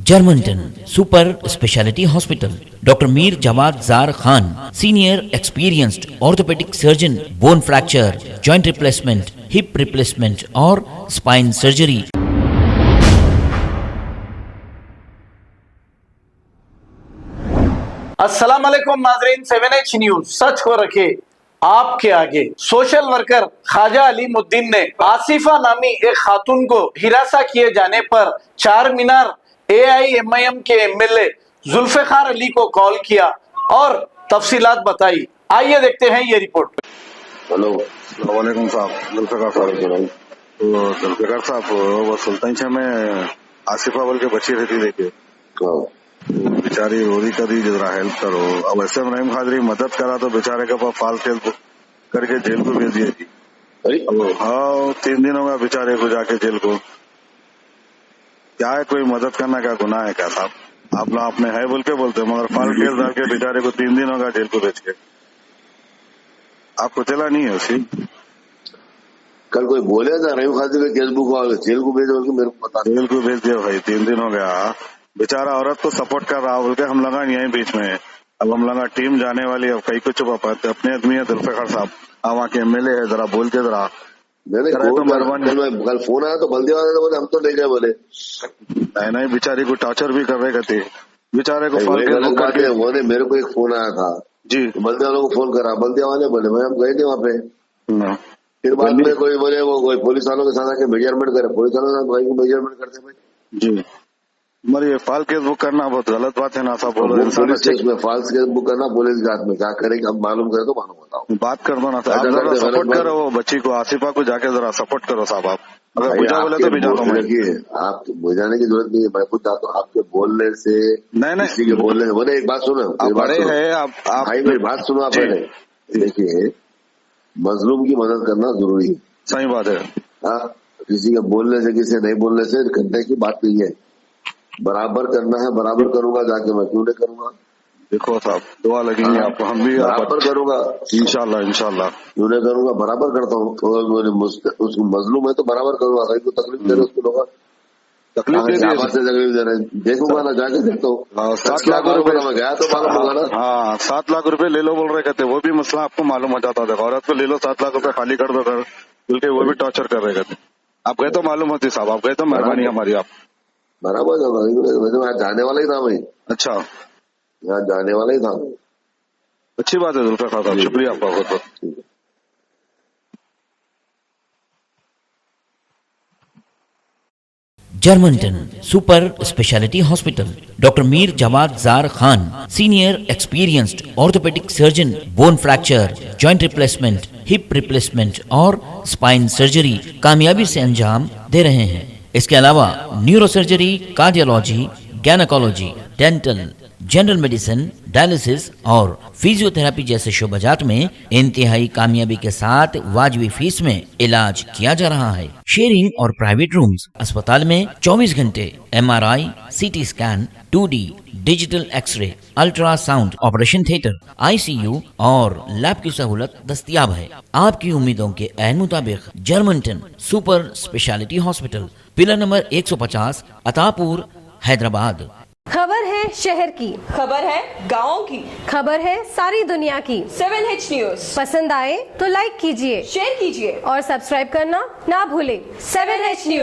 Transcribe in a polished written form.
Germanton super speciality hospital, doctor Mir Jawad jar Khan, senior experienced orthopaedic surgeon, bone fracture, joint replacement, hip replacement और spine surgery. अस्सलाम वालेकुम नाजरीन, 7H news सच को रखे आपके आगे। सोशल वर्कर ख्वाजा अलीमुद्दीन ने आसिफा नामी एक खातून को हिरासा किए जाने पर चार मीनार AIMIM के MLA जुल्फिकार अली को कॉल किया और तफसीलात बताई। आइए देखते हैं ये रिपोर्ट। हेलो, वालेकुम साहब, जुल्फिकार साहब। तो जुल्फिकार साहब, वो सुल्तानशाह में आसिफा बोल के बच्ची रहती देखे, बेचारी रोरी करी, जरा हेल्प करो। अब ऐसे में रहीम खादरी मदद करा तो बेचारे के पास फाल फेल करके जेल को भेज दिया थी। हाँ, 3 दिन होगा बेचारे को जाके जेल को। क्या है, कोई मदद करना क्या गुनाह है क्या साहब? आप लोग आपने है बोल के बोलते, मगर फाल केस डाल के बेचारे को 3 दिन होगा जेल को भेज के। आपको चला नहीं है उसी? कल कोई बोले था रहीम खादरी के केस बुक जेल को भेजो, मेरे को पता। जेल को भेज दिया भाई, 3 दिन हो गया। बेचारा औरत को सपोर्ट कर रहा बोल के हम लगा यहीं बीच में। अब हम लगा टीम जाने वाली, अब कहीं को चुपा पाते अपने आदमी है जुल्फिकार साहब, अब वहाँ के MLA है, जरा बोल के जरा कल फोन आया तो बल्दी वाले बोले हम तो ले गए बोले। नहीं, बेचारी को टॉर्चर भी कर रहे कहते, बेचारे को बोले। मेरे को एक फोन आया था जी, बल्दिया वालों को फोन करा, बल्दिया वाले बोले भाई हम गए थे वहाँ पे। फिर बाद में कोई बोले वो कोई पुलिस वालों के साथ आके मेजरमेंट करे, पुलिस वालों के साथ मेजरमेंट करते भाई जी। मगर ये फाल केस बुक करना बहुत गलत बात है ना साहब। बोलो पुलिस में फाल्स केस बुक करना पुलिस के हाथ में, क्या करेंगे अब मालूम करे तो मालूम बताओ। बात कर दो ना साहब, सपोर्ट करो वो बच्ची को, आसिफा को जाके जरा सपोर्ट करो साहब। आप अगर बुझा बोले तो बुझा दो। आप बुझाने की जरूरत नहीं है, मैं खुद चाहता हूँ आपके बोलने से, नहीं किसी के बोलने से। बोले एक बात सुनो, बड़े है आप भाई मेरी बात सुनो आप पहले। देखिए, मजलूम की मदद करना जरूरी है, सही बात है। हाँ, किसी के बोलने से, किसी नहीं बोलने से करने की बात नहीं है। बराबर करना है, बराबर करूंगा जाके, मैं क्यों नहीं करूंगा। देखो साहब, दुआ लगेंगे आपको, हम भी बराबर करूंगा इंशाल्लाह इंशाल्लाह। क्यों नहीं करूंगा, बराबर करता हूँ। उसको मजलूम है तो बराबर करूंगा, कहीं को तकलीफ दे रहे उसको लोग तकलीफ दे रहे, देखूंगा ना, जाके देखता हूँ। 7 लाख रुपए मैं गया तो मालूम होगा ना। हाँ, 7 लाख रुपए ले लो बोल रहे कहते, वो भी मसला आपको मालूम हो जाता। देखो, औरत को ले लो 7 लाख रुपए खाली कर दो घर बोल के, वो भी टॉर्चर कर रहे कहते। आप गए तो मालूम होती साहब, आप गए तो मेहरबानी हमारी। आप बराबर मैं जाने वाला ही था भाई। अच्छा, यहाँ जाने वाला ही था। अच्छी बात है जुल्फिकार साहब, शुक्रिया आपका बहुत बहुत। Germanton super speciality hospital, doctor Mir Jawad jar Khan, senior experienced orthopaedic surgeon, bone fracture, joint replacement, hip replacement और स्पाइन सर्जरी कामयाबी से अंजाम दे रहे हैं। इसके अलावा neurosurgery, cardiology, gynaecology, dental, general medicine, dialysis और फिजियोथेरेपी जैसे शोबाजात में इंतहाई कामयाबी के साथ वाजिबी फीस में इलाज किया जा रहा है। शेयरिंग और प्राइवेट रूम्स, अस्पताल में 24 घंटे MRI, CT scan, 2D digital x-ray, ultrasound, operation theatre, ICU और लैब की सहूलत दस्तयाब है। आपकी उम्मीदों के ऐन मुताबिक जर्मनटन super speciality hospital, pillar number 150, Attapur, Hyderabad. खबर है शहर की, खबर है गाँव की, खबर है सारी दुनिया की। 7H न्यूज पसंद आए तो लाइक कीजिए, शेयर कीजिए और सब्सक्राइब करना ना भूलें। 7H news.